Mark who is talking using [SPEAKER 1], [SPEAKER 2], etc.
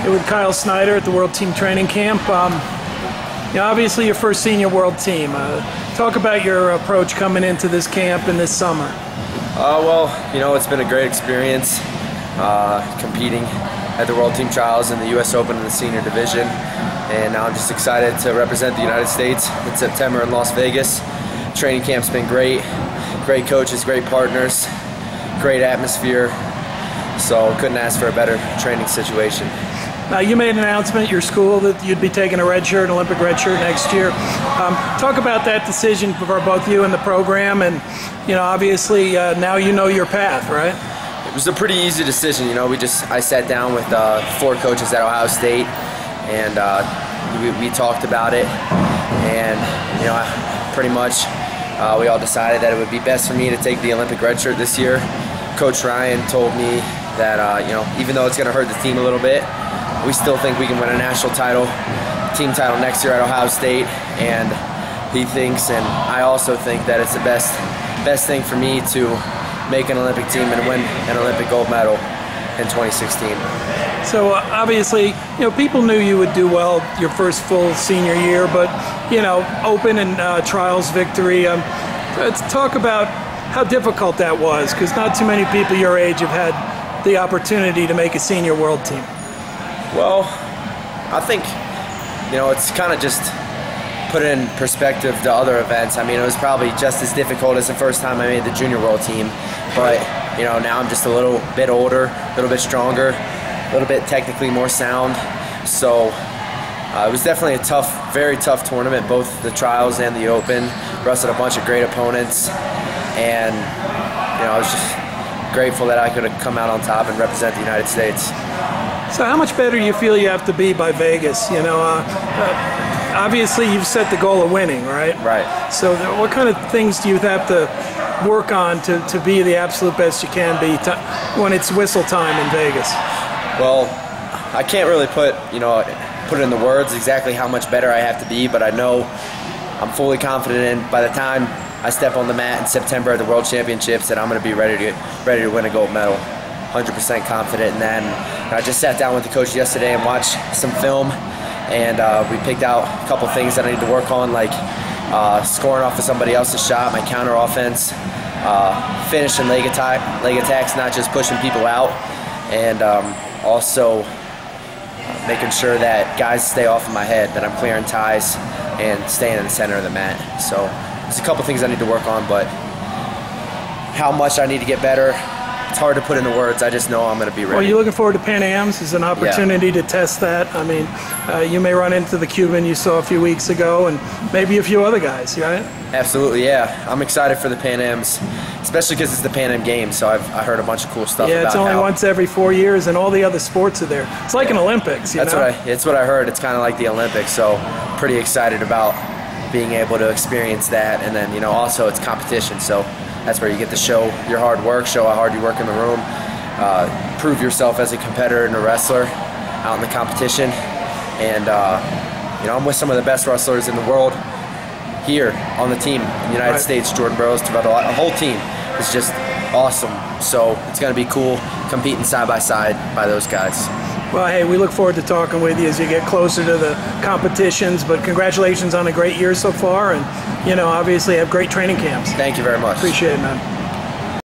[SPEAKER 1] You're with Kyle Snyder at the World Team Training Camp. Obviously your first senior World Team. Talk about your approach coming into this camp and this summer.
[SPEAKER 2] Well, it's been a great experience competing at the World Team Trials and the U.S. Open in the senior division. And now I'm just excited to represent the United States in September in Las Vegas. Training camp's been great. Great coaches, great partners, great atmosphere. So couldn't ask for a better training situation.
[SPEAKER 1] Now, you made an announcement at your school that you'd be taking a red shirt, an Olympic red shirt next year. Talk about that decision for both you and the program, and obviously now you know your path, right?
[SPEAKER 2] It was a pretty easy decision. I sat down with 4 coaches at Ohio State, and we talked about it, and pretty much we all decided that it would be best for me to take the Olympic red shirt this year. Coach Ryan told me that even though it's going to hurt the team a little bit, we still think we can win a national title, team title next year at Ohio State, and he thinks, and I also think, that it's the best thing for me to make an Olympic team and win an Olympic gold medal in 2016.
[SPEAKER 1] So obviously, people knew you would do well your first full senior year, but Open and trials victory. Let's talk about how difficult that was, because not too many people your age have had the opportunity to make a senior World Team.
[SPEAKER 2] Well, I think, it's kind of just put it in perspective to other events. I mean, it was probably just as difficult as the first time I made the Junior World Team, but, now I'm just a little bit older, a little bit stronger, a little bit technically more sound. So it was definitely a very tough tournament, both the trials and the Open. Wrestled a bunch of great opponents, and, I was just grateful that I could have come out on top and represent the United States.
[SPEAKER 1] So how much better do you feel you have to be by Vegas? Obviously you've set the goal of winning, right?
[SPEAKER 2] Right.
[SPEAKER 1] So what kind of things do you have to work on to be the absolute best you can be when it's whistle time in Vegas?
[SPEAKER 2] Well, I can't really put it in the words exactly how much better I have to be, but I know I'm fully confident in by the time I step on the mat in September at the World Championships that I'm going to be ready to win a gold medal. 100% confident in that. And I just sat down with the coach yesterday and watched some film, and we picked out a couple things that I need to work on, like scoring off of somebody else's shot, my counter offense, finishing leg attacks, not just pushing people out, and also making sure that guys stay off of my head, that I'm clearing ties and staying in the center of the mat. So there's a couple things I need to work on, but how much I need to get better, it's hard to put into words. I just know I'm going to be ready.
[SPEAKER 1] Well, you're looking forward to Pan Am's as an opportunity to test that. I mean, you may run into the Cuban you saw a few weeks ago, and maybe a few other guys, right?
[SPEAKER 2] Absolutely, yeah. I'm excited for the Pan Am's, especially because it's the Pan Am Games, so I heard a bunch of cool stuff about it.
[SPEAKER 1] Yeah, it's only once every 4 years, and all the other sports are there. It's like an Olympics,
[SPEAKER 2] That's what I heard. It's kind of like the Olympics, so pretty excited about being able to experience that. And then, also it's competition, so that's where you get to show your hard work, show how hard you work in the room, prove yourself as a competitor and a wrestler out in the competition. And, I'm with some of the best wrestlers in the world here on the team in the United States. Jordan Burroughs, a whole team is just awesome. So it's going to be cool competing side by side by those guys.
[SPEAKER 1] Well, hey, we look forward to talking with you as you get closer to the competitions, but congratulations on a great year so far, and, obviously have great training camps.
[SPEAKER 2] Thank you very much.
[SPEAKER 1] Appreciate it, man.